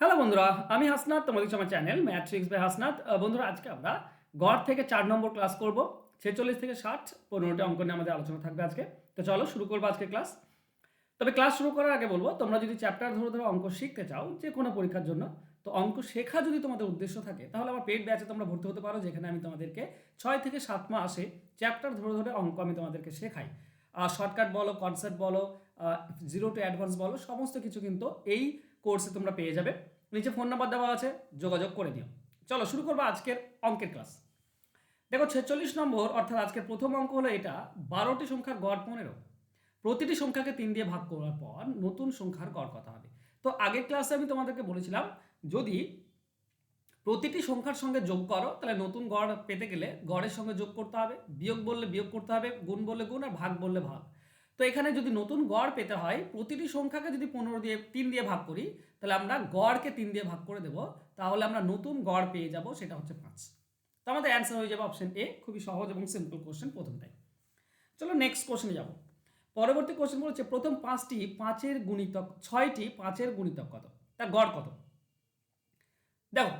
Hello বন্ধুরা, আমি হাসনাত, তোমাদের আমার চ্যানেল ম্যাট্রিক্স বাই হাসনাত। বন্ধুরা, আজকে আমরা গড় থেকে 4 নম্বর ক্লাস করব। 46 থেকে 60 15টি অঙ্ক নিয়ে আমাদের আলোচনা থাকবে আজকে। তো চলো শুরু করবো আজকে ক্লাস। তবে ক্লাস শুরু করার আগে বলবো, তোমরা যদি চ্যাপ্টার ধরে ধরে অঙ্ক শিখতে চাও যে কোনো পরীক্ষার জন্য, তো অঙ্ক শেখা যদি তোমাদের উদ্দেশ্য থাকে তাহলে আমার পেড ব্যাচে তোমরা ভর্তি হতে পারো, যেখানে আমি তোমাদেরকে 6 থেকে 7 মাসে চ্যাপ্টার ধরে ধরে অঙ্ক আমি তোমাদেরকে শেখাই। শর্টকাট বলো, কনসেপ্ট বলো, জিরো টু অ্যাডভান্স বলো, সমস্ত কিছু কিন্তু এই কোর্সে তোমরা পেয়ে যাবে। নিচে ফোন নাম্বার দেওয়া আছে, যোগাযোগ করে নিও। চলো শুরু করবো আজকের অঙ্কের ক্লাস। দেখো 46 নম্বর অর্থাৎ আজকের প্রথম অঙ্ক হলো এটা। 12টি সংখ্যার গড় 15। প্রতিটি সংখ্যাকে 3 দিয়ে ভাগ করার পর নতুন সংখ্যার গড় কত হবে। তো আগের ক্লাসে আমি তোমাদেরকে বলেছিলাম, যদি প্রতিটি সংখ্যার সঙ্গে যোগ করো তাহলে নতুন গড় পেতে গেলে গড়ের সঙ্গে যোগ করতে হবে, বিয়োগ বললে বিয়োগ করতে হবে, গুণ বললে গুণ, আর ভাগ বললে ভাগ। তো এখানে যদি নতুন গড় পেতে হয়, প্রতিটি সংখ্যাকে যদি 15 দিয়ে 3 দিয়ে ভাগ করি, তাহলে আমরা গড়কে 3 দিয়ে ভাগ করে দেব, তাহলে আমরা নতুন গড় পেয়ে যাব, সেটা হচ্ছে 5। তো আমাদের অ্যান্সার হয়ে যাবে অপশন এ। খুবই সহজ এবং সিম্পল কোশ্চেন প্রথমটাই। চলো নেক্সট কোশ্চেনে যাব। পরবর্তী কোশ্চেন বলছে প্রথম 5টি 5-এর গুণিতক, 6টি 5-এর গুণিতক কত, তার গড় কত। দেখো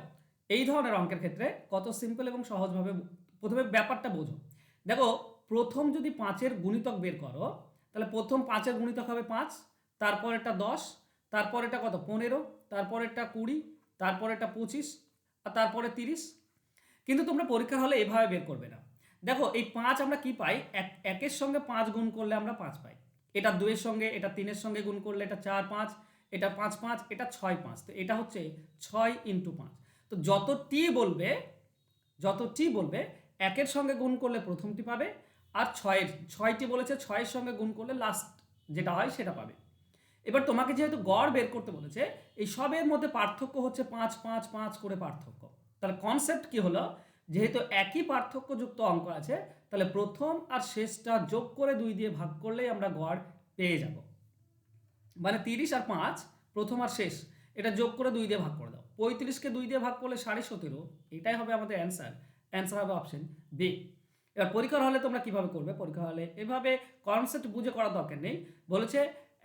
এই ধরনের অঙ্কের ক্ষেত্রে কত সিম্পল এবং সহজভাবে প্রথমে ব্যাপারটা বোঝো। দেখো প্রথম যদি 5-এর গুণিতক বের করো, তাহলে প্রথম 5-এর গুণিতক হবে 5, তারপর এটা 10, তারপর এটা কত 15, তারপর এটা 20, তারপর এটা 25, আর তারপরে 30। কিন্তু তোমরা পরীক্ষার হলে এভাবে বের করবে না। দেখো এই 5 আমরা কি পাই, একের সঙ্গে 5 গুণ করলে আমরা 5 পাই, এটা 2-এর সঙ্গে, এটা 3-এর সঙ্গে গুণ করলে এটা 4 5, এটা 5 5, এটা 6 5। তো এটা হচ্ছে 6 ইন্টু 5। তো যতটি বলবে একের সঙ্গে গুণ করলে প্রথমটি পাবে, আর 6টি বলেছে 6-এর সঙ্গে গুণ করলে লাস্ট যেটা হয় সেটা পাবে। এবার তোমাকে যেহেতু গড় বের করতে বলেছে, এই সবের মধ্যে পার্থক্য হচ্ছে 5 5 5 করে পার্থক্য। তাহলে কনসেপ্ট কি হলো, যেহেতু একই পার্থক্যযুক্ত অঙ্ক আছে, তাহলে প্রথম আর শেষটা যোগ করে 2 দিয়ে ভাগ করলেই আমরা গড় পেয়ে যাব। মানে 30 আর 5, প্রথম আর শেষ, এটা যোগ করে 2 দিয়ে ভাগ করে দাও। 35কে 2 দিয়ে ভাগ করলে 17.5, এটাই হবে আমাদের অ্যান্সার। অ্যান্সার হবে অপশন বি। এবার পরীক্ষার হলে তোমরা কিভাবে করবে, পরীক্ষা হলে এভাবে কনসেপ্ট বুঝে করার দরকার নেই। বলেছে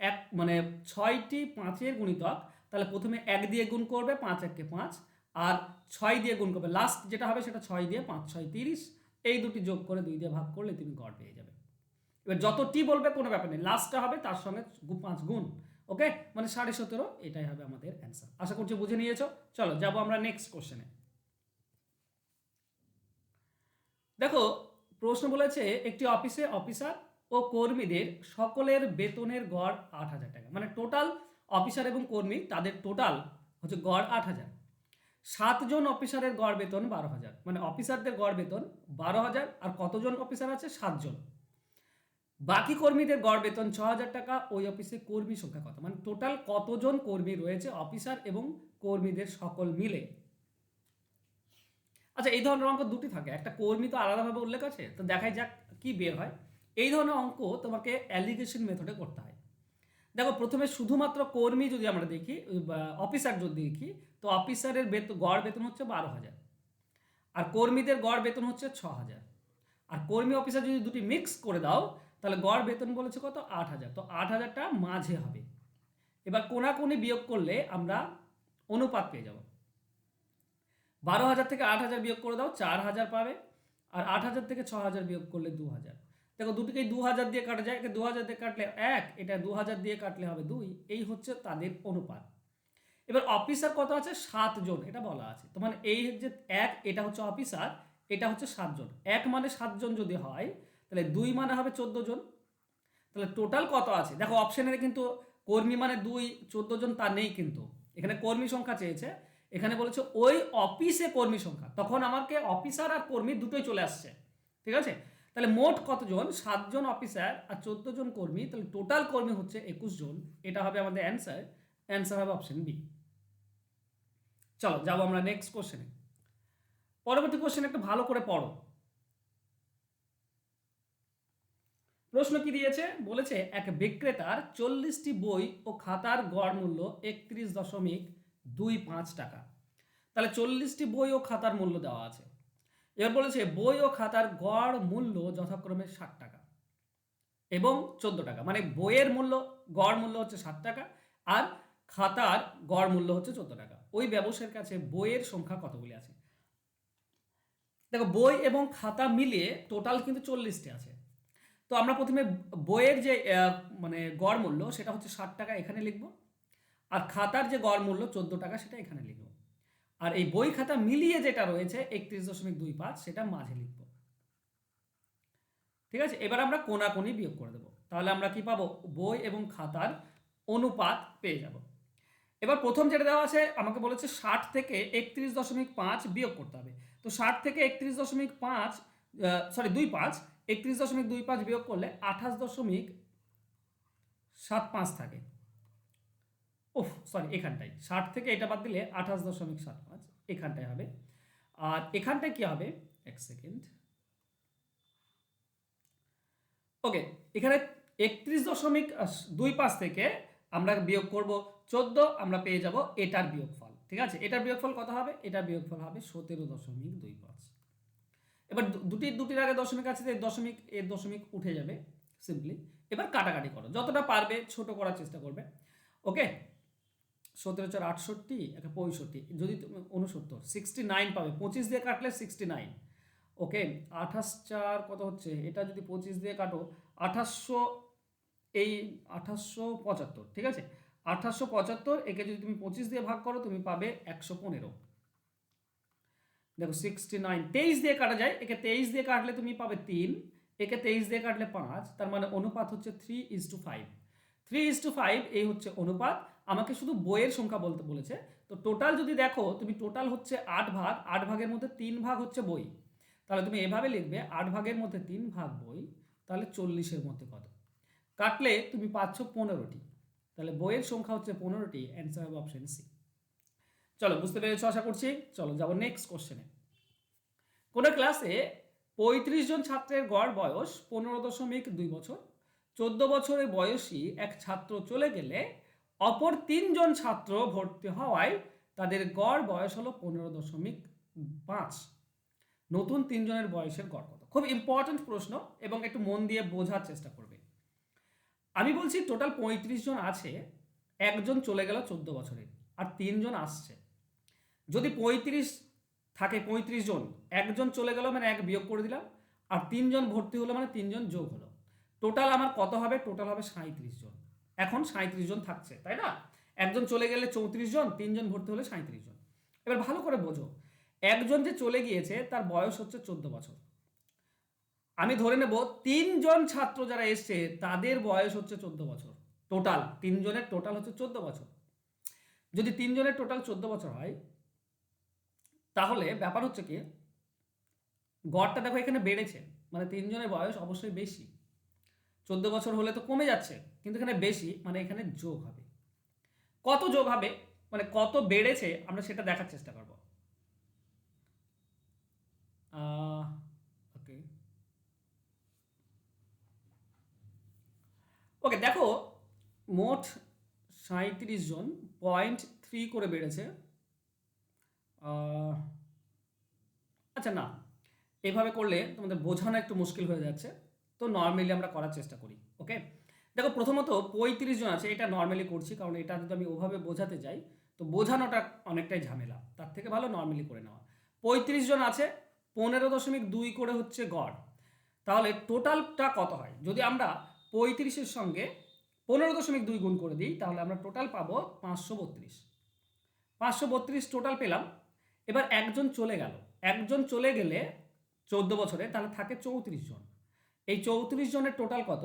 এক মানে 6টি 5-এর গুণিতক, তাহলে প্রথমে 1 দিয়ে গুণ করবে, 5 1 5, আর 6 দিয়ে গুণ করবে, লাস্ট যেটা হবে সেটা 6 দিয়ে, 5 6 30, এই দুটি যোগ করে 2 দিয়ে ভাগ করলে তুমি গড় পেয়ে যাবে। এবার যতটি বলবে কোনো ব্যাপার নেই, লাস্টটা হবে তার সঙ্গে 5 গুণ। ওকে, মানে 17.5, এটাই হবে আমাদের অ্যান্সার। আশা করছি বুঝে নিয়েছো। চলো যাবো আমরা নেক্সট কোশ্চেনে। দেখো প্রশ্ন বলেছে একটি অফিসে অফিসার ও কর্মীদের সকলের বেতনের গড় 8,000 টাকা, মানে টোটাল অফিসার এবং কর্মী তাদের টোটাল হচ্ছে গড় 8,000। 7 জন অফিসারের গড় বেতন 12,000, মানে অফিসারদের গড় বেতন 12,000, আর কতজন অফিসার আছে 7 জন। বাকি কর্মীদের গড় বেতন 6,000 টাকা। ওই অফিসে কর্মী সংখ্যা কত, মানে টোটাল কতজন কর্মী রয়েছে অফিসার এবং কর্মীদের সকল মিলে। আচ্ছা এই ধরনের অঙ্ক দুটি থাকে, একটা কর্মী তো আলাদাভাবে উল্লেখ আছে, তো দেখাই যাক কি বের হয়। এই ধরনের অঙ্ক তোমাকে অ্যালিগেশন মেথডে করতে হয়। দেখো প্রথমে শুধুমাত্র কর্মী যদি আমরা দেখি, অফিসার যদি দেখি, তো অফিসারের গড় বেতন হচ্ছে 12,000, আর কর্মীদের গড় বেতন হচ্ছে 6,000। আর কর্মী অফিসার যদি দুটি মিক্স করে দাও, তাহলে গড় বেতন বলেছে কত 8,000। তো 8,000টা মাঝে হবে। এবার কোনাকুনি বিয়োগ করলে আমরা অনুপাত পেয়ে যাব। 12,000 থেকে 8,000 বিয়োগ করে দাও, 4,000 পাবে। আর 8,000 থেকে 6,000 বিয়োগ করলে 2,000। দেখো দুটিকেই 2,000 দিয়ে কাটা যায়, 2,000 দিয়ে কাটলে 1, এটা 2,000 দিয়ে কাটলে হবে 2। এই হচ্ছে তাদের অনুপাত। এবার অফিসার কত আছে 7 জন, এটা বলা আছে। তো মানে এই যে 1, এটা হচ্ছে অফিসার, এটা হচ্ছে 7 জন। 1 মানে 7 জন যদি হয়, তাহলে 2 মানে হবে 14 জন। তাহলে টোটাল কত আছে, দেখো অপশনে কিন্তু কর্মী মানে 2 14 জন তা নেই, কিন্তু এখানে কর্মী সংখ্যা চেয়েছে। এখানে বলেছে ওই অফিসে কর্মী সংখ্যা, তখন আমাকে অফিসার আর কর্মী দুটোই চলে আসছে। ঠিক আছে, তাহলে মোট কতজন, 7 জন অফিসার আর 14 জন কর্মী, তাহলে টোটাল কর্মী হচ্ছে 21 জন। এটা হবে আমাদের অ্যান্সার। অ্যান্সার হবে অপশন বি। চলো যাবো আমরা নেক্সট কোশ্চেনে। পরবর্তী কোশ্চেন একটু ভালো করে পড়ো। প্রশ্ন কি দিয়েছে, বলেছে এক বিক্রেতার 40টি বই ও খাতার গড় মূল্য 31.25 টাকা। তাহলে 40টি বই ও খাতার মূল্য দেওয়া আছে। এবার বলেছে বই ও খাতার গড় মূল্য যথাক্রমে 60 টাকা এবং 14 টাকা, মানে বইয়ের মূল্য গড় মূল্য হচ্ছে 60 টাকা, আর খাতার গড় মূল্য হচ্ছে 14 টাকা। ওই ব্যবসায়ীর কাছে বইয়ের সংখ্যা কতগুলি আছে। দেখো বই এবং খাতা মিলিয়ে টোটাল কিন্তু 40টি আছে। তো আমরা প্রথমে বইয়ের যে মানে গড় মূল্য সেটা হচ্ছে 60 টাকা, এখানে লিখব। আর খাতার যে গড় মূল্য 14 টাকা, সেটা এখানে লিখব। আর এই বই খাতা মিলিয়ে যেটা রয়েছে 31.25 সেটা মাঝে লিখব। ঠিক আছে, এবার আমরা কোনাকুনি বিয়োগ করে দেবো। তাহলে আমরা কি পাবো, বই এবং খাতার অনুপাত পেয়ে যাব। এবার প্রথম যেটা দেওয়া আছে আমাকে বলেছে 60 থেকে 31.5 বিয়োগ করতে হবে। তো 60 থেকে 31.5 25 31.25 বিয়োগ করলে 28.75 থাকে। এখানটায় 60 থেকে এটা বাদ দিলে 28.75 এখানটায় হবে। আর এখানটায় কি হবে, এক সেকেন্ড। ওকে, এখানে 31.25 থেকে আমরা বিয়োগ করব 14, আমরা পেয়ে যাব এটার বিয়োগফল। ঠিক আছে, এটার বিয়োগফল কত হবে, এটার বিয়োগফল হবে 17.25। এবার দুটির আগে দশমিক আছে, এর দশমিক উঠে যাবে সিম্পলি। এবার কাটাকাটি করো, যতটা পারবে ছোট করার চেষ্টা করবে। ওকে, 17×4 = 68, 65, যদি 69, 69 পাবে। 25 দিয়ে কাটলে 69। ওকে, 28×4 কত হচ্ছে, এটা যদি 25 দিয়ে কাটো 2800, এই 2875। ঠিক আছে, 2875, একে যদি তুমি 25 দিয়ে ভাগ করো তুমি পাবে 115। দেখো 69 23 দিয়ে কাটা যায়, একে 23 দিয়ে কাটলে তুমি পাবে 3, একে 23 দিয়ে কাটলে 5, তার মানে অনুপাত হচ্ছে 3:5। 3:5 এই হচ্ছে অনুপাত। আমাকে শুধু বইয়ের সংখ্যা বলতে বলেছে। তো টোটাল যদি দেখো তুমি, টোটাল হচ্ছে 8 ভাগ, 8 ভাগের মধ্যে 3 ভাগ হচ্ছে বই। তাহলে তুমি এভাবে লিখবে 8 ভাগের মধ্যে 3 ভাগ বই, তাহলে 40-এর মধ্যে কত, কাটলে তুমি পাচ্ছ 15টি। তাহলে বইয়ের সংখ্যা হচ্ছে 15টি, অ্যান্সার হবে অপশন সি। চলো, বুঝতে পেরেছো আশা করছি। চলো যাবো নেক্সট কোশ্চেনে। কোনো ক্লাসে 35 জন ছাত্রের গড় বয়স 15.2 বছর। 14 বছরের বয়সী এক ছাত্র চলে গেলে অপর 3 জন ছাত্র ভর্তি হওয়ায় তাদের গড় বয়স হলো 15.5। নতুন 3 জনের বয়সের গড় কত। খুব ইম্পর্টেন্ট প্রশ্ন এবং একটু মন দিয়ে বোঝার চেষ্টা করবে। আমি বলছি টোটাল 35 জন আছে, একজন চলে গেল 14 বছরের, আর 3 জন আসছে। যদি 35 থাকে, 35 জন, একজন চলে গেল মানে এক বিয়োগ করে দিলাম, আর 3 জন ভর্তি হলো মানে 3 জন যোগ হলো। টোটাল আমার কত হবে, টোটাল হবে 37 জন। এখন 37 জন থাকছে, তাই না। একজন চলে গেলে 34 জন, 3 জন ভর্তি হলে 37 জন। এবার ভালো করে বোঝো, একজন যে চলে গিয়েছে তার বয়স হচ্ছে 14 বছর। আমি ধরে নেব 3 জন ছাত্র যারা এসছে তাদের বয়স হচ্ছে 14 বছর। টোটাল 3 জনের টোটাল হচ্ছে 14 বছর। যদি 3 জনের টোটাল 14 বছর হয়, তাহলে ব্যাপার হচ্ছে কি, গড়টা দেখো এখানে বেড়েছে, মানে 3 জনের বয়স অবশ্যই বেশি। 14 বছর হলে তো কমে যাচ্ছে, কিন্তু এখানে বেশি, মানে এখানে যোগ হবে। কত যোগ হবে, মানে কত বেড়েছে, আমরা সেটা দেখার চেষ্টা করব। ওকে ওকে, দেখো মোট 37 জন, 0.3 করে বেড়েছে। আচ্ছা না, এভাবে করলে তোমাদের বোঝানো একটু মুশকিল হয়ে যাচ্ছে, তো নর্মালি আমরা করার চেষ্টা করি। ওকে, দেখো প্রথমত 35 জন আছে, এটা নর্মালি করছি, কারণ এটা যদি আমি ওভাবে বোঝাতে যাই তো বোঝানোটা অনেকটাই ঝামেলা, তার থেকে ভালো নর্মালি করে নেওয়া। 35 জন আছে, 15.2 করে হচ্ছে গড়। তাহলে টোটালটা কত হয়, যদি আমরা 35-এর সঙ্গে 15.2 গুণ করে দিই, তাহলে আমরা টোটাল পাবো 532। 532 টোটাল পেলাম। এবার একজন চলে গেল, একজন চলে গেলে 14 বছরে, তাহলে থাকে 34 জন। এই 34 জনের টোটাল কত,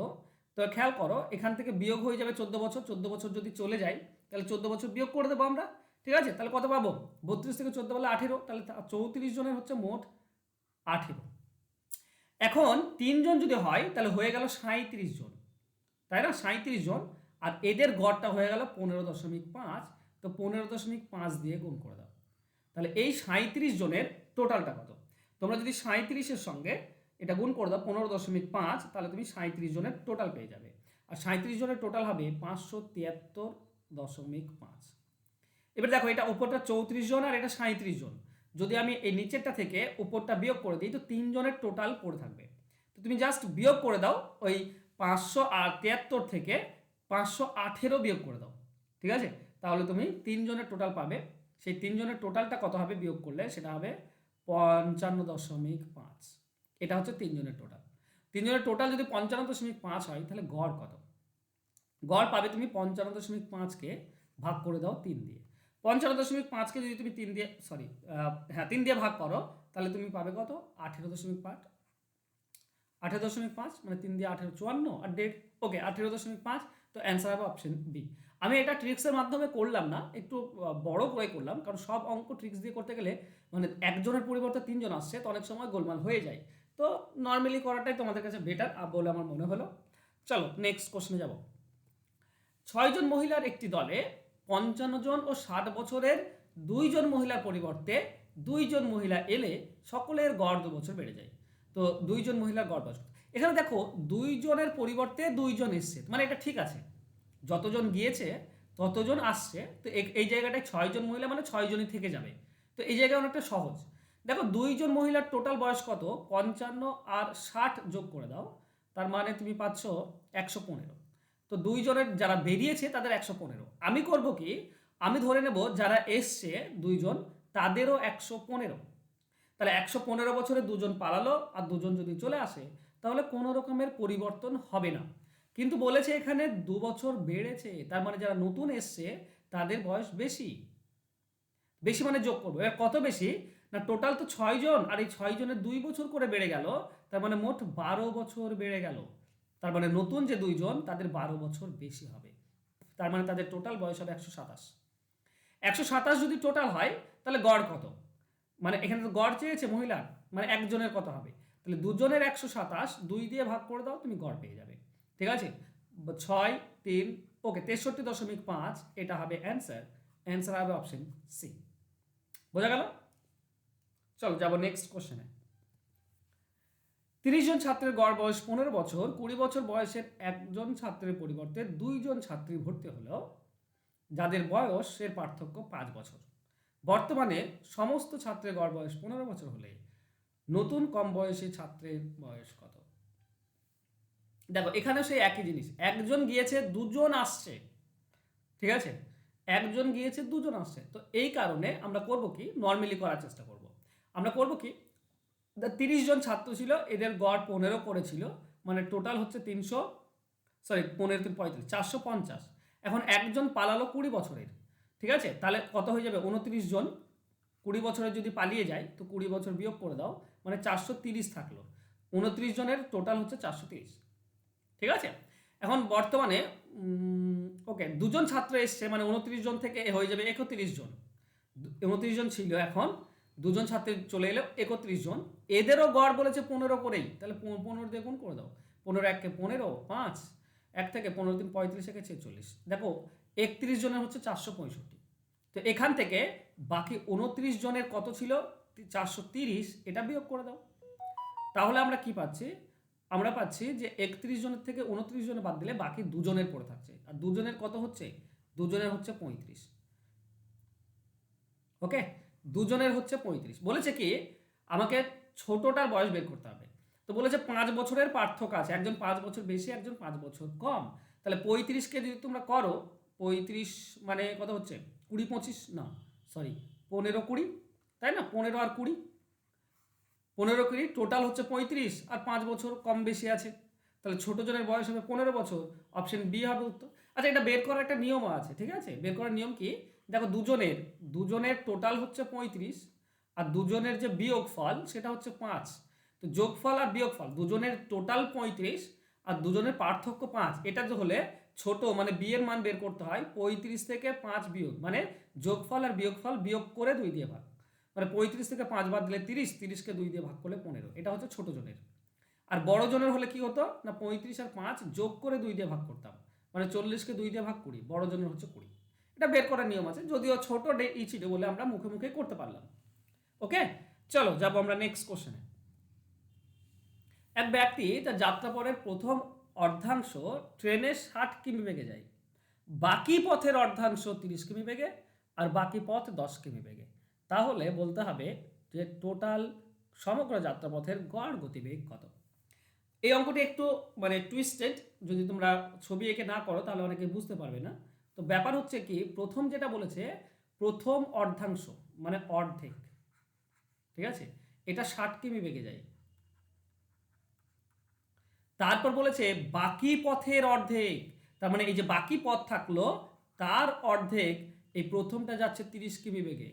তো খেয়াল করো এখান থেকে বিয়োগ হয়ে যাবে 14 বছর। 14 বছর যদি চলে যায় তাহলে 14 বছর বিয়োগ করে দেবো আমরা। ঠিক আছে, তাহলে কত পাবো, 32 থেকে 14 বলে 18, তাহলে 34 জনের হচ্ছে মোট 18। এখন 3 জন যদি হয় তাহলে হয়ে গেল 37 জন, তাই না, 37 জন। আর এদের গড়টা হয়ে গেল 15.5, তো 15.5 দিয়ে গুণ করে দাও। তাহলে এই 37 জনের টোটালটা কত, তোমরা যদি 37-এর সঙ্গে এটা গুণ করে দাও 15.5, তাহলে তুমি 37 জনের টোটাল পেয়ে যাবে। আর 37 জনের টোটাল হবে 573.5। এবার দেখো এটা উপরটা 34 জন আর এটা 37 জন, যদি আমি এই নিচেরটা থেকে উপরটা বিয়োগ করে দিই তো 3 জনের টোটাল পড়ে থাকবে। তো তুমি জাস্ট বিয়োগ করে দাও, ওই 573 থেকে 518 বিয়োগ করে দাও। ঠিক আছে, তাহলে তুমি 3 জনের টোটাল পাবে, সেই 3 জনের টোটালটা কত হবে বিয়োগ করলে সেটা হবে 55.5। এটা হচ্ছে 3 জনের টোটাল। 3 জনের টোটাল যদি 55.5 হয় তাহলে গড় কত? গড় পাবে তুমি 55.5কে ভাগ করে দাও 3 দিয়ে। 55.5কে যদি তুমি 3 দিয়ে 3 দিয়ে ভাগ করো তাহলে তুমি পাবে কত? 18.5। 18.5 মানে 3 দিয়ে 18 54 আর 1.5। ওকে, 18.5। তো অ্যান্সার হবে অপশন বি। আমি এটা ট্রিক্সের মাধ্যমে করলাম না, একটু বড় করে করলাম, কারণ সব অঙ্ক ট্রিক্স দিয়ে করতে গেলে মানে একজনের পরিবর্তে 3 জন আসছে তো অনেক সময় গোলমাল হয়ে যায়। তো নর্মালি করাটাই তোমাদের কাছে বেটার বলে আমার মনে হলো। চলো নেক্সট কোশ্চেনে যাব। 6 জন মহিলার একটি দলে 55 জন ও 60 বছরের 2 জন মহিলার পরিবর্তে 2 জন মহিলা এলে সকলের গড় 2 বছর বেড়ে যায়। তো 2 জন মহিলার গড় বছর, এখানে দেখো 2 জনের পরিবর্তে 2 জন এসছে, মানে এটা ঠিক আছে, যতজন গিয়েছে ততজন আসছে। তো এই জায়গাটায় 6 জন মহিলা মানে 6 জনই থেকে যাবে। তো এই জায়গায় অনেকটা সহজ। দেখো 2 জন মহিলার টোটাল বয়স কত? 55 আর 60 যোগ করে দাও, তার মানে তুমি পাচ্ছ 115। তো 2 জনের যারা বেরিয়েছে তাদের 115। আমি করব কি, আমি ধরে নেব যারা এসছে 2 জন তাদেরও 115। তাহলে 115 বছরে 2 জন পালালো আর 2 জন যদি চলে আসে তাহলে কোনো রকমের পরিবর্তন হবে না। কিন্তু বলেছে এখানে 2 বছর বেড়েছে, তার মানে যারা নতুন এসছে তাদের বয়স বেশি। বেশি মানে যোগ করবো, এবার কত বেশি না, টোটাল তো 6 জন আর এই 6 জনের 2 বছর করে বেড়ে গেল, তার মানে মোট 12 বছর বেড়ে গেল। তার মানে নতুন যে 2 জন তাদের 12 বছর বেশি হবে, তার মানে তাদের টোটাল বয়স হবে 127। 127 যদি টোটাল হয় তাহলে গড় কত? মানে এখানে তো গড় চেয়েছে মহিলার, মানে একজনের কত হবে? তাহলে দুজনের 127 2 দিয়ে ভাগ করে দাও, তুমি গড় পেয়ে যাবে। ঠিক আছে, 6 3 ওকে 63.5 এটা হবে অ্যান্সার। অ্যান্সার হবে অপশন সি। বোঝা গেল? চলো যাবো নেক্সট কোশ্চেনে। 30 জন ছাত্রের গড় বয়স 15 বছর। 20 বছর বয়সের একজন ছাত্রের পরিবর্তে 2 জন ছাত্রী ভর্তি হলো যাদের বয়সের পার্থক্য 5 বছর। বর্তমানে সমস্ত ছাত্রের গড় বয়স 15 বছর হলে নতুন কম বয়সী ছাত্রের বয়স কত? দেখো এখানে সেই একই জিনিস, একজন গিয়েছে 2 জন আসছে, ঠিক আছে, একজন গিয়েছে 2 জন আসছে। তো এই কারণে আমরা করব কি, নর্মালি করার চেষ্টা করব। আমরা করব কি, 30 জন ছাত্র ছিল, এদের গড় 15 করেছিল, মানে টোটাল হচ্ছে 15 35 450। এখন একজন পালালো 20 বছরের, ঠিক আছে, তাহলে কত হয়ে যাবে? 29 জন। 20 বছরের যদি পালিয়ে যায় তো 20 বছর বিয়োগ করে দাও, মানে 430 থাকলো। 29 জনের টোটাল হচ্ছে 430, ঠিক আছে। এখন বর্তমানে ওকে 2 জন ছাত্র এসছে, মানে 29 জন থেকে হয়ে যাবে 31 জন। 29 জন ছিল, এখন 2 জন ছাত্রের চলে এলো 31 জন। এদেরও গড় বলেছে 15 করেই, তাহলে 15 দিয়ে গুণ করে দাও। 15 1 কে 15, 5 1 থেকে 15 3 35 একে 46। দেখো 31 জনের হচ্ছে 465। তো এখান থেকে বাকি 29 জনের কত ছিল? 430, এটা বিয়োগ করে দাও। তাহলে আমরা কি পাচ্ছি? আমরা পাচ্ছি যে 31 জনের থেকে 29 জনে বাদ দিলে বাকি 2 জনের পড়ে থাকছে, আর 2 জনের কত হচ্ছে? 2 জনের হচ্ছে 35। ওকে, 2 জনের হচ্ছে 35। বলেছে কি আমাকে ছোটটার বয়স বের করতে হবে। তো বলেছে 5 বছরের পার্থক্য আছে, একজন 5 বছর বেশি একজন 5 বছর কম। তাহলে 35কে যদি তোমরা করো, 35 মানে কত হচ্ছে? 20 25 না সরি 15 20, তাই না? 15 আর 20, 15 20 টোটাল হচ্ছে 35, আর 5 বছর কম বেশি আছে, তাহলে ছোট জনের বয়স হবে 15 বছর। অপশন বি হবে উত্তর। আচ্ছা, এটা বের করার একটা নিয়ম আছে, ঠিক আছে? বের করার নিয়ম কি? দেখো দুজনের টোটাল হচ্ছে 35, আর দুজনের যে বিয়োগফল সেটা হচ্ছে 5। তো যোগফল আর বিয়োগফল, দুজনের টোটাল 35 আর দুজনের পার্থক্য 5, এটা যে হলে ছোট মানে বি এর মান বের করতে হয় 35 থেকে 5 বিয়োগ, মানে যোগফল আর বিয়োগফল বিয়োগ করে 2 দিয়ে ভাগ, মানে 35 থেকে 5 বাদ দিলে 30, 30কে 2 দিয়ে ভাগ করলে 15, এটা হচ্ছে ছোট জনের। আর বড় জনের হলে কি হতো না, 35 আর 5 যোগ করে 2 দিয়ে ভাগ করতাম, মানে 40কে 2 দিয়ে ভাগ 20, বড় জনের হচ্ছে 20। এটা বের করার নিয়ম আছে, যদিও ছোট ই ছিল বলে আমরা মুখে মুখে করতে পারলাম। ওকে, চলো যাবো আমরা নেক্সট কোশ্চেনে। এক ব্যক্তি তার যাত্রাপথের প্রথম অর্ধাংশ ট্রেনে 60 কিমি বেগে যায়, বাকি পথের অর্ধাংশ 30 কিমি বেগে, আর বাকি পথ 10 কিমি বেগে। তাহলে বলতে হবে যে টোটাল সমগ্র যাত্রাপথের গড় গতিবেগ কত। এই অঙ্কটি একটু মানে টুইস্টেড, যদি তোমরা ছবি এঁকে না করো তাহলে অনেকে বুঝতে পারবে না। তো ব্যাপার হচ্ছে কি, প্রথম যেটা বলেছে প্রথম অর্ধাংশ মানে অর্ধেক, ঠিক আছে, এটা 60 কিমি বেগে যায়। তারপর বলেছে বাকি পথের অর্ধেক, তার মানে এই যে বাকি পথ থাকলো তার অর্ধেক এই প্রথমটা যাচ্ছে 30 কিমি বেগে,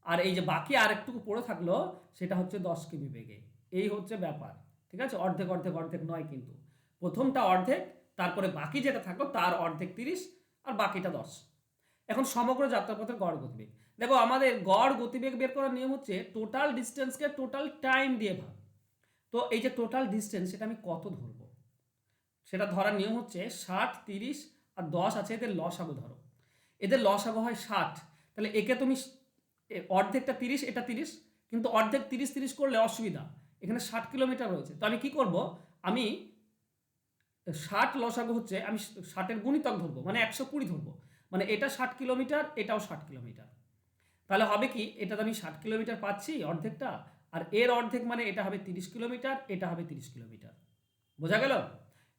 আর এই যে বাকি আরেকটুকু পড়ে থাকলো সেটা হচ্ছে 10 কিমি বেগে। এই হচ্ছে ব্যাপার, ঠিক আছে, অর্ধেক অর্ধেক অর্ধেক নয়, কিন্তু প্রথমটা অর্ধেক, তারপরে বাকি যেটা থাকলো তার অর্ধেক 30 আর বাকিটা 10। এখন সমগ্র যাত্রাপথের গড় গতিবেগ, দেখো আমাদের গড় গতিবেগ বের করার নিয়ম হচ্ছে টোটাল ডিস্টেন্সকে টোটাল টাইম দিয়ে ভাগ। তো এই যে টোটাল ডিস্টেন্স সেটা আমি কত ধরবো, সেটা ধরার নিয়ম হচ্ছে 60, 30 আর 10 আছে, এদের লসাগু ধরো। এদের লসাগু হয় 60, তাহলে একে তুমি অর্ধেকটা 30, এটা 30, কিন্তু অর্ধেক 30 30 করলে অসুবিধা, এখানে 60 কিলোমিটার রয়েছে। তো আমি কি করব, আমি 60 লসাগু হচ্ছে আমি 60-এর গুণিতক ধরবো, মানে 120 ধরবো, মানে এটা 60 কিলোমিটার, এটাও 60 কিলোমিটার। তাহলে হবে কি, এটা তো আমি 60 কিলোমিটার পাচ্ছি অর্ধেকটা, আর এর অর্ধেক মানে এটা হবে 30 কিলোমিটার, এটা হবে 30 কিলোমিটার। বোঝা গেল?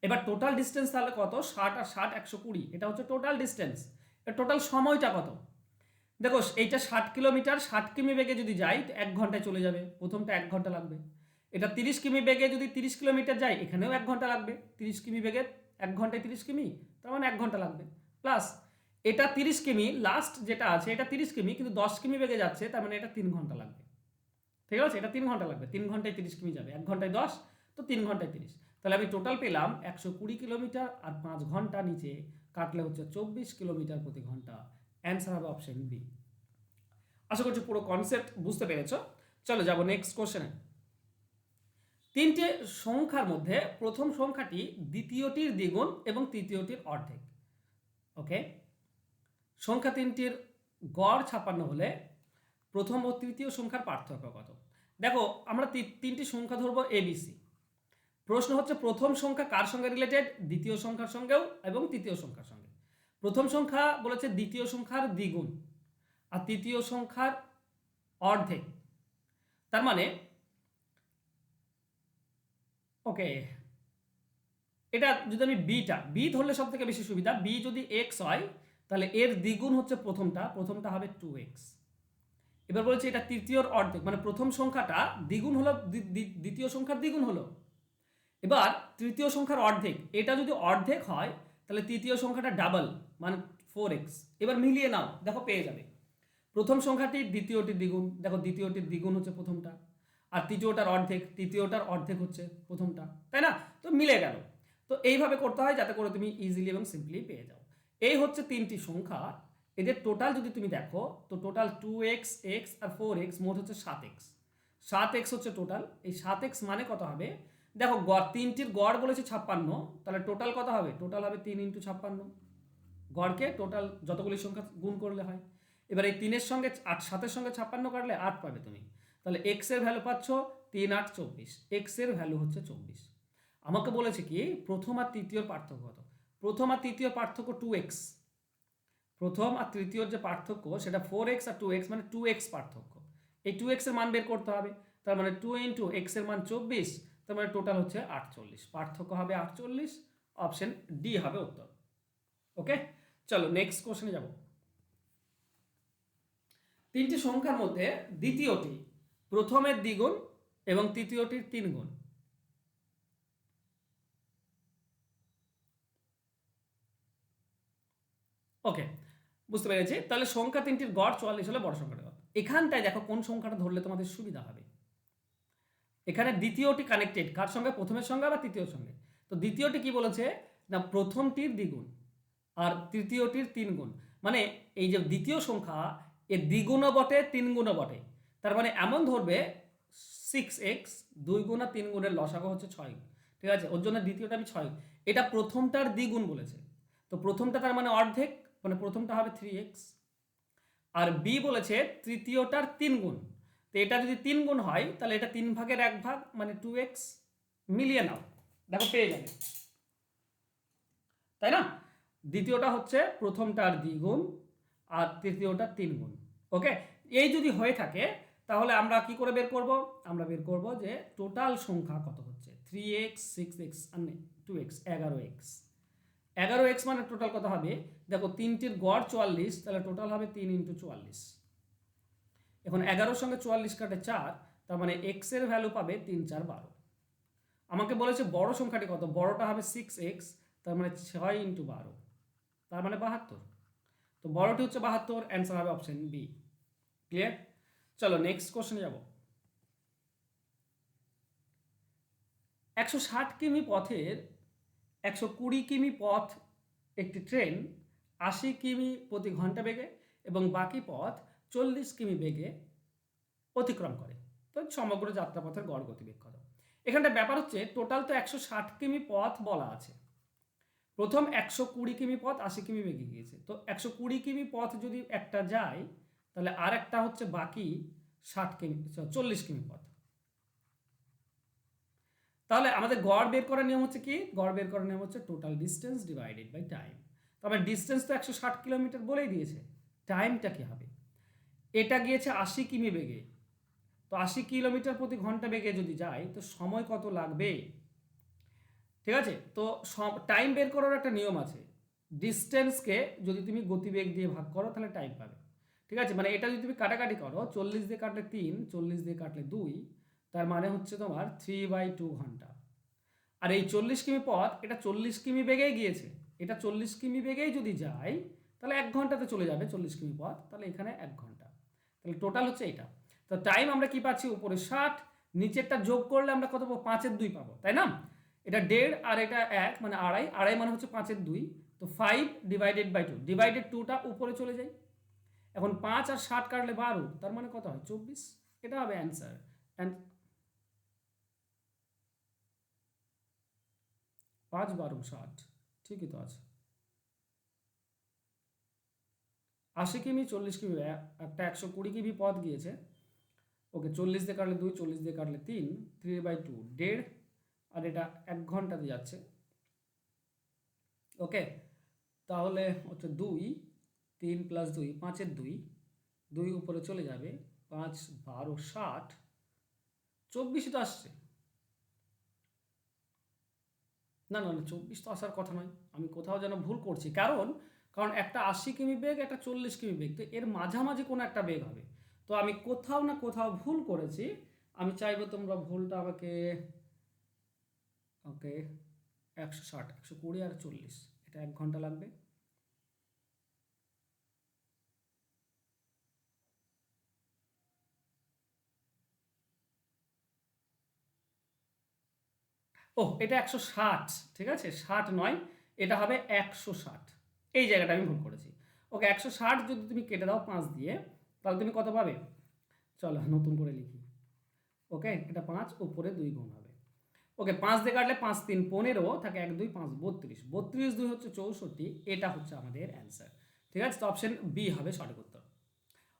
এবার টোটাল ডিস্টেন্স তাহলে কত, 60 আর 60 120, এটা হচ্ছে টোটাল ডিস্টেন্স। এর টোটাল সময়টা কত, দেখো এইটা 60 কিলোমিটার 60 কিমি বেগে যদি যাই তো 1 ঘন্টায় চলে যাবে, প্রথমটা 1 ঘন্টা লাগবে। এটা 30 কিমি বেগে যদি 30 কিলোমিটার যায়, এখানেও 1 ঘন্টা লাগবে, 30 কিমি বেগে 1 ঘন্টায় 30 কিমি, তার মানে 1 ঘন্টা লাগবে। প্লাস এটা 30 কিমি, লাস্ট যেটা আছে এটা 30 কিমি, কিন্তু 10 কিমি বেগে যাচ্ছে, তার মানে এটা 3 ঘন্টা লাগবে, ঠিক আছে, এটা 3 ঘন্টা লাগবে, 3 ঘন্টায় 30 কিমি যাবে, 1 ঘন্টায় 10, তো 3 ঘন্টায় 30। তাহলে আমি টোটাল পেলাম 120 কিলোমিটার, আর 5 ঘন্টা নিচে কাটলে হচ্ছে 24 কিলোমিটার প্রতি ঘন্টা। অ্যান্সার হবে অপশন বি। আশা করছি পুরো কনসেপ্ট বুঝতে পেরেছ। চলো যাবো নেক্সট কোশ্চেনে। তিনটে সংখ্যার মধ্যে প্রথম সংখ্যাটি দ্বিতীয়টির দ্বিগুণ এবং তৃতীয়টির অর্ধেক। ওকে, সংখ্যা তিনটির গড় 56 হলে প্রথম ও তৃতীয় সংখ্যার পার্থক্য কত? দেখো আমরা তিনটি সংখ্যা ধরবো এবিসি। প্রশ্ন হচ্ছে প্রথম সংখ্যা কার সঙ্গে রিলেটেড, দ্বিতীয় সংখ্যার সঙ্গেও এবং তৃতীয় সংখ্যার সঙ্গে। প্রথম সংখ্যা বলেছে দ্বিতীয় সংখ্যার দ্বিগুণ আর তৃতীয় সংখ্যার অর্ধেক, তার মানে ওকে, এটা যদি আমি বি ধরলে সব থেকে বেশি সুবিধা। বি যদি এক্স হয় তাহলে এর দ্বিগুণ হচ্ছে প্রথমটা হবে 2x। এবার বলছে এটা তৃতীয়র অর্ধেক, মানে প্রথম সংখ্যাটা দ্বিগুণ হলো, দ্বিতীয় সংখ্যার দ্বিগুণ হলো। এবার তৃতীয় সংখ্যার অর্ধেক, এটা যদি অর্ধেক হয় তাহলে তৃতীয় সংখ্যাটা ডাবল, মানে 4x। এবার মিলিয়ে নাও, দেখো পেয়ে যাবে প্রথম সংখ্যাটি দ্বিতীয়টির দ্বিগুণ, দেখো দ্বিতীয়টির দ্বিগুণ হচ্ছে প্রথমটা, আর তৃতীয়টার অর্ধেক, তৃতীয়টার অর্ধেক হচ্ছে প্রথমটা, তাই না? তো মিলে গেল। তো এইভাবে করতে হয় যাতে করে তুমি ইজিলি এবং সিম্পলি পেয়ে যাও। এই হচ্ছে তিনটি সংখ্যা, এদের টোটাল যদি তুমি দেখো তো টোটাল 2x, x আর 4x, মোট হচ্ছে 7x। 7x হচ্ছে টোটাল। এই 7x মানে কত হবে, দেখো গড়, তিনটির গড় বলেছে 56, তাহলে টোটাল কত হবে, টোটাল হবে 3 × 56। গড়কে টোটাল যতগুলি সংখ্যা গুণ করলে হয়। এবার এই 3-এর সঙ্গে 7-এর সঙ্গে 56 কাটলে 8 পাবে তুমি, তাহলে x এর ভ্যালু পাচ্ছ 3 8 24, x এর ভ্যালু হচ্ছে 24। আমাকে বলেছে কি প্রথম আর তৃতীয়র পার্থক্য কত, প্রথম আর তৃতীয় পার্থক্য 2x, প্রথম আর তৃতীয়র যে পার্থক্য সেটা 4x আর 2x, মানে 2x পার্থক্য। এই 2x এর মান বের করতে হবে, তার মানে 2 × x এর মান 24, তার মানে টোটাল হচ্ছে 48, পার্থক্য হবে 48, অপশন ডি হবে উত্তর। ওকে, চলো নেক্সট কোশ্চেনে যাব। তিনটি সংখ্যার মধ্যে দ্বিতীয়টি প্রথমের দ্বিগুণ এবং তৃতীয়টির 3 গুণ। ওকে, বুঝতে পেরেছি। তাহলে সংখ্যা তিনটির গড় 44 হলে বড় সংখ্যাটা কত? এখানটায় দেখো কোন সংখ্যাটা ধরলে তোমাদের সুবিধা হবে। এখানে দ্বিতীয়টি কানেক্টেড কার সঙ্গে, প্রথমের সঙ্গে বা তৃতীয় সঙ্গে। তো দ্বিতীয়টি কি বলেছে না, প্রথমটির দ্বিগুণ আর তৃতীয়টির 3 গুণ, মানে এই যে দ্বিতীয় সংখ্যা এর দ্বিগুণও বটে 3 গুণও বটে, তার মানে এমন ধরবে 6x, 2 গুণ আর 3 গুণের লসাগু হচ্ছে 6, ঠিক আছে, ওর জন্য দ্বিতীয়টা আমি 6, এটা প্রথমটার দ্বিগুণ বলেছে, তো প্রথমটা তার মানে অর্ধেক, মানে প্রথমটা হবে 3x। আর বি বলেছে তৃতীয়টার 3 গুণ, তো এটা যদি 3 গুণ হয় তাহলে এটা 3 ভাগের 1 ভাগ, মানে 2x। মিলিয়ে নাও, দেখো পেয়ে যাবে, তাই না? দ্বিতীয়টা হচ্ছে প্রথমটার দ্বিগুণ আর তৃতীয়টার 3 গুণ। ওকে, এই যদি হয়ে থাকে তাহলে আমরা কি করে বের করব, আমরা বের করব যে টোটাল সংখ্যা কত হচ্ছে, 3x, 6x আর 2x, 11x। 11x মানে টোটাল কত হবে, দেখো 3টির গড় 44, তাহলে টোটাল হবে 3 × 44। এখন 11-র সঙ্গে 44 কাটে 4, তার মানে x এর ভ্যালু পাবে 3 4 12। আমাকে বলেছে বড় সংখ্যাটি কত, বড়টা হবে 6x, তার মানে 6 × 12, তার মানে 72। তো বড়টি হচ্ছে 72, অ্যান্সার হবে অপশন বি। ক্লিয়ার? চলো নেক্সট কোশ্চেনে যাব। 160 কিমি পথের 120 কিমি পথ একটি ট্রেন 80 কিমি প্রতি ঘন্টা বেগে এবং বাকি পথ 40 কিমি বেগে অতিক্রম করে। তো সমগ্র যাত্রাপথের গড় গতিবেগ কত? এখানটা ব্যাপার হচ্ছে টোটাল তো 160 কিমি পথ বলা আছে। প্রথম 120 কিমি পথ 80 কিমি বেগে গিয়েছে, তো 120 কিমি পথ যদি একটা যায়, তাহলে আর একটা হচ্ছে বাকি 60 কিমি 40 কিমি পথ। তাহলে আমাদের গড় বের করার নিয়ম হচ্ছে কি, গড় বের করার নিয়ম হচ্ছে total distance divided by time. তবে ডিস্টেন্স তো 160 কিলোমিটার বলেই দিয়েছে, টাইমটা কি হবে? এটা গিয়েছে 80 কিমি বেগে, তো 80 কিলোমিটার প্রতি ঘন্টা বেগে যদি যায় তো সময় কত লাগবে? ঠিক আছে, তো টাইম বের করার একটা নিয়ম আছে। ডিস্টেন্সকে যদি তুমি গতিবেগ দিয়ে ভাগ করো তাহলে টাইম পাবে। ঠিক আছে, মানে এটা যদি তুমি কাটাকাটি করো, 40 দিয়ে কাটলে 3, 40 দিয়ে কাটলে 2, তার মানে হচ্ছে তোমার 3/2 ঘন্টা। আর এই 40 কিমি পথ, এটা 40 কিমি বেগেই গিয়েছে, এটা 40 কিমি বেগেই যদি যায় তাহলে 1 ঘন্টাতে চলে যাবে 40 কিমি পথ, তাহলে এখানে 1 ঘন্টা। তাহলে টোটাল হচ্ছে এটা। তো টাইম আমরা কি পাচ্ছি, উপরে 60, নিচেরটা যোগ করলে আমরা কত পাবো, 5/2 পাবো, তাই না? এটা 1.5 আর এটা 1 মানে আড়াই, আড়াই মানে হচ্ছে 5/2, তো 5/2 ডিভাইডেড 2টা উপরে চলে যায়। এখন 5 আর 60 কাটলে 12, তার মানে কত হয়, 24। এটা হবে অ্যান্সার। 5 12 60, ঠিকই তো আছে। 80 কিমি 40 কিমি, একটা 120 কিমি পথ গিয়েছে। ওকে, 40 দিয়ে কাটলে 2, 40 দিয়ে কাটলে 3, 3/2 1.5, আর এটা 1 ঘন্টাতে যাচ্ছে। ওকে, তাহলে হচ্ছে 2, 3 + 2 5/2, 2 উপরে চলে যাবে, 5 12 60, 24 তো আসছে। না না না, 24 তো আসার কথা নয়, আমি কোথাও যেন ভুল করছি। কারণ কারণ একটা 80 কিমি বেগ, একটা 40 কিমি বেগ, তো এর মাঝামাঝি কোনো একটা বেগ হবে। তো আমি কোথাও না কোথাও ভুল করেছি, আমি চাইবো তোমরা ভুলটা আমাকে, ওকে, 160 120 আর 40, এটা 1 ঘন্টা লাগবে। এটা 160, ঠিক আছে, 60 নয়, এটা হবে 160। এই জায়গাটা আমি ভুল করেছি। ওকে, 160 যদি তুমি কেটে দাও 5 দিয়ে, তাহলে তুমি কত পাবে? চলো নতুন করে লিখি। ওকে, এটা 5, উপরে 2 গুণ হবে। ওকে, 5 দিয়ে কাটলে 5 3 15 থাকে, 1 2 5 32, 32 2 হচ্ছে 64, এটা হচ্ছে আমাদের অ্যান্সার। ঠিক আছে, তো অপশন বি হবে সঠিক উত্তর।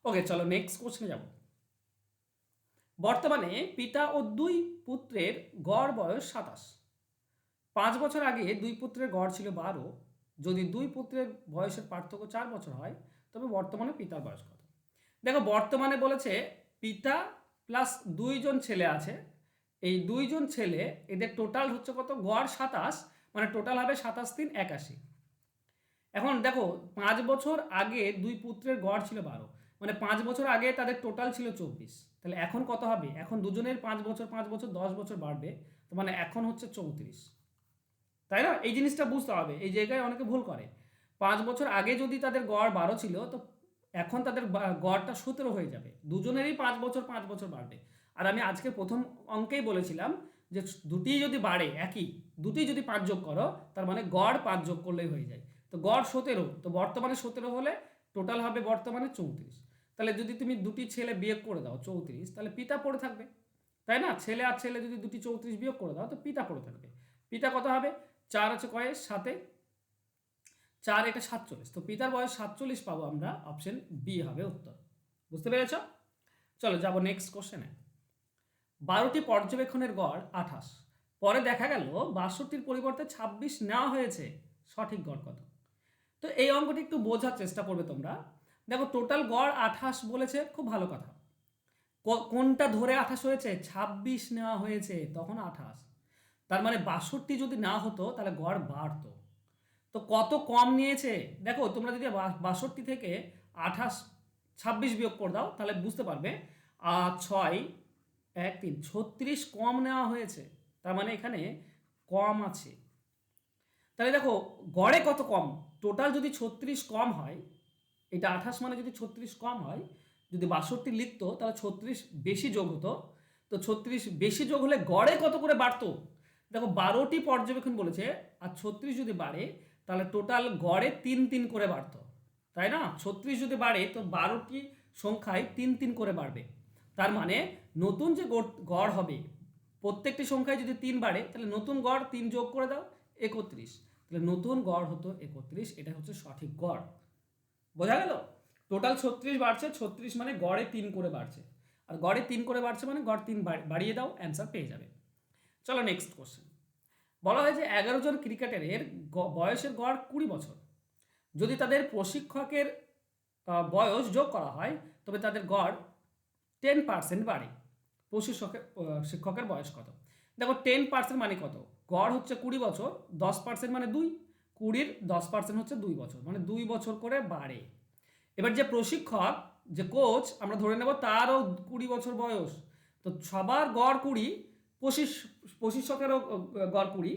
ওকে, চলো নেক্সট কোশ্চেনে যাব। বর্তমানে পিতা ও 2 পুত্রের গড় বয়স 27। 5 বছর আগে 2 পুত্রের গড় ছিল 12। যদি 2 পুত্রের বয়সের পার্থক্য 4 বছর হয়, তবে বর্তমানে পিতার বয়স কত? দেখো, বর্তমানে বলেছে পিতা প্লাস 2 জন ছেলে আছে, এই 2 জন ছেলে, এদের টোটাল হচ্ছে কত, গড় 27, মানে টোটাল হবে 27 3 81। এখন দেখো, 5 বছর আগে 2 পুত্রের গড় ছিল 12, মানে 5 বছর আগে তাদের টোটাল ছিল 24, তাহলে এখন কত হবে? এখন দুজনের 5 বছর 5 বছর 10 বছর বাড়বে, তো মানে এখন হচ্ছে 34, তাই না? এই জিনিসটা বুঝতে হবে, এই জায়গায় অনেকে ভুল করে। 5 বছর আগে যদি তাদের গড় 12 ছিল, তো এখন তাদের গড়টা 17 হয়ে যাবে, দুজনেরই 5 বছর 5 বছর বাড়বে। আর আমি আজকে প্রথম অঙ্কেই বলেছিলাম যে দুটি যদি বাড়ে একই, দুটি যদি 5 যোগ করো, তার মানে গড় 5 যোগ করলেই হয়ে যায়। তো গড় 17, তো বর্তমানে 17 হলে টোটাল হবে বর্তমানে 34। তাহলে যদি তুমি দুটি ছেলে বিয়োগ করে দাও 34, তাহলে পিতা পড়ে থাকবে, তাই না? ছেলে আর ছেলে যদি দুটি 34 বিয়োগ করে দাও, তো পিতা পড়ে থাকবে। পিতা কত হবে? 4 আছে কয়ের সাথে, 4 এটা 47, তো পিতার বয়স 47 পাবো আমরা, অপশন বি হবে উত্তর। বুঝতে পেরেছ? চলো যাব নেক্সট কোশ্চেনে। 12টি পর্যবেক্ষণের গড় 28, পরে দেখা গেল 62টির পরিবর্তে 26 নেওয়া হয়েছে, সঠিক গড় কত? তো এই অঙ্কটি একটু বোঝার চেষ্টা করবে তোমরা। দেখো, টোটাল গড় 28 বলেছে, খুব ভালো কথা। কোনটা ধরে 28 হয়েছে? 26 নেওয়া হয়েছে, তখন 28। তার মানে 62 যদি না হতো তাহলে গড় বাড়তো। তো কত কম নিয়েছে দেখো, তোমরা যদি 62 থেকে 26 বিয়োগ করে দাও তাহলে বুঝতে পারবে 6 1 3 36 কম নেওয়া হয়েছে, তার মানে এখানে কম আছে। তাহলে দেখো গড়ে কত কম, টোটাল যদি 36 কম হয়, এটা 28 মানে যদি 36 কম হয়, যদি 62 লিখতো তাহলে 36 বেশি যোগ হতো। তো 36 বেশি যোগ হলে গড়ে কত করে বাড়তো, দেখো 12টি পর্যবেক্ষণ বলেছে, আর 36 যদি বাড়ে তাহলে টোটাল গড়ে 3 করে বাড়তো, তাই না? 36 যদি বাড়ে তো 12টি সংখ্যায় 3 করে বাড়বে। তার মানে নতুন যে গড় হবে, প্রত্যেকটি সংখ্যায় যদি 3 বাড়ে তাহলে নতুন গড় 3 যোগ করে দাও 31, তাহলে নতুন গড় হতো 31, এটা হচ্ছে সঠিক গড়। বোঝা গেল? টোটাল 36 বাড়ছে, 36 মানে গড়ে 3 করে বাড়ছে, আর গড়ে 3 করে বাড়ছে মানে গড় 3 বাড়িয়ে দাও, অ্যান্সার পেয়ে যাবে। চলো নেক্সট কোশ্চেন। বলা হয় যে 11 জন ক্রিকেটারের বয়সের গড় 20 বছর, যদি তাদের প্রশিক্ষকের বয়স যোগ করা হয় তবে তাদের গড় 10% বাড়ে। শিক্ষকের বয়স কত? দেখো 10% মানে কত, গড় হচ্ছে 20 বছর, 10% মানে 2, 20-র 10% হচ্ছে 2 বছর, মানে 2 বছর করে বাড়ে। এবার যে প্রশিক্ষক, যে কোচ আমরা ধরে নেব তারও 20 বছর বয়স, তো সবার গড় 20, প্রশিক্ষকেরও গড় 20,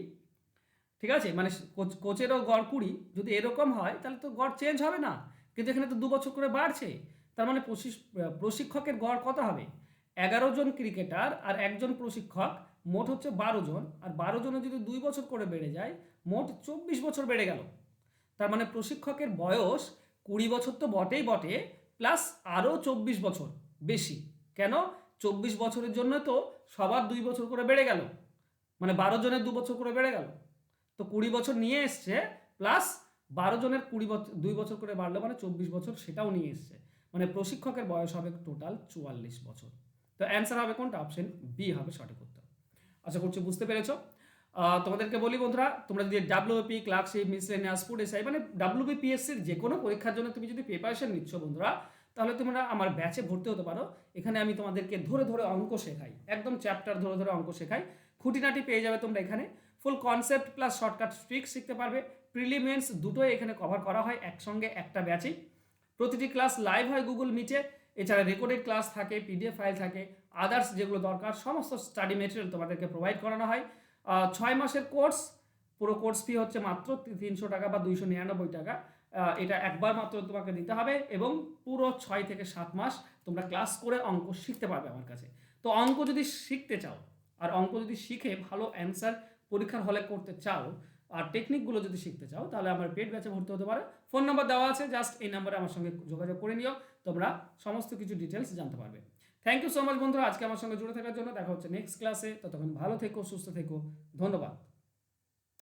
ঠিক আছে, মানে কোচেরও গড় 20, যদি এরকম হয় তাহলে তো গড় চেঞ্জ হবে না, কিন্তু এখানে তো 2 বছর করে বাড়ছে, তার মানে প্রশিক্ষকের গড় কত হবে? 11 জন ক্রিকেটার আর একজন প্রশিক্ষক, মোট হচ্ছে 12 জন, আর 12 জনে যদি 2 বছর করে বেড়ে যায়, মোট 24 বছর বেড়ে গেল। তার মানে প্রশিক্ষকের বয়স 20 বছর তো বটেই বটে, প্লাস আরও 24 বছর বেশি। কেন? 24 বছরের জন্য তো সবার 2 বছর করে বেড়ে গেল, মানে 12 জনের 2 বছর করে বেড়ে গেল, তো 20 বছর নিয়ে এসছে, প্লাস 12 জনের 20 বছর 2 বছর করে বাড়লো, মানে 24 বছর সেটাও নিয়ে এসছে, মানে প্রশিক্ষকের বয়স হবে টোটাল 44 বছর। তো অ্যান্সার হবে কোনটা? অপশন বি হবে সঠিক উত্তর। আশা করছি বুঝতে পেরেছো। তোমাদেরকে বলি বন্ধুরা, তোমরা যদি WP, clerkship, miscellaneous, food SI, মানে ডাব্লিউবিপিএসসির যে কোনো পরীক্ষার জন্য তুমি যদি প্রিপারেশন নিচ্ছ বন্ধুরা, তাহলে তোমরা আমার ব্যাচে ভর্তি হতে পারো। এখানে আমি তোমাদেরকে ধরে ধরে অঙ্ক শেখাই, একদম চ্যাপ্টার ধরে ধরে অঙ্ক শেখাই, খুঁটিনাটি পেয়ে যাবে তোমরা এখানে, ফুল কনসেপ্ট প্লাস শর্টকাট ট্রিক শিখতে পারবে। প্রিলিমিনারিস দুটোই এখানে কভার করা হয় একসঙ্গে একটা ব্যাচেই। প্রতিটি ক্লাস লাইভ হয় গুগল মিটে, এছাড়া রেকর্ডেড ক্লাস থাকে, পিডিএফ ফাইল থাকে, আদার্স যেগুলো দরকার সমস্ত স্টাডি মেটেরিয়াল তোমাদেরকে প্রোভাইড করানো হয়। 6 মাসের কোর্স, পুরো কোর্স ফি হচ্ছে মাত্র 300 টাকা বা 299 টাকা, এটা একবার মাত্র তোমাকে দিতে হবে, এবং পুরো 6 থেকে 7 মাস তোমরা ক্লাস করে অঙ্ক শিখতে পারবে আমার কাছে। তো অঙ্ক যদি শিখতে চাও, আর অঙ্ক যদি শিখে ভালো অ্যান্সার পরীক্ষার হলে করতে চাও, আর টেকনিকগুলো যদি শিখতে চাও, তাহলে আমার পেড ব্যাচে ভর্তি হতে পারে। ফোন নাম্বার দেওয়া আছে, জাস্ট এই নাম্বারে আমার সঙ্গে যোগাযোগ করে নিও, তোমরা সমস্ত কিছু ডিটেলস জানতে পারবে। থ্যাংক ইউ সো মাচ বন্ধুরা আজকে আমার সঙ্গে জুড়ে থাকার জন্য। দেখা হচ্ছে নেক্সট ক্লাসে, ততক্ষণ ভালো থেকো, সুস্থ থেকো, ধন্যবাদ।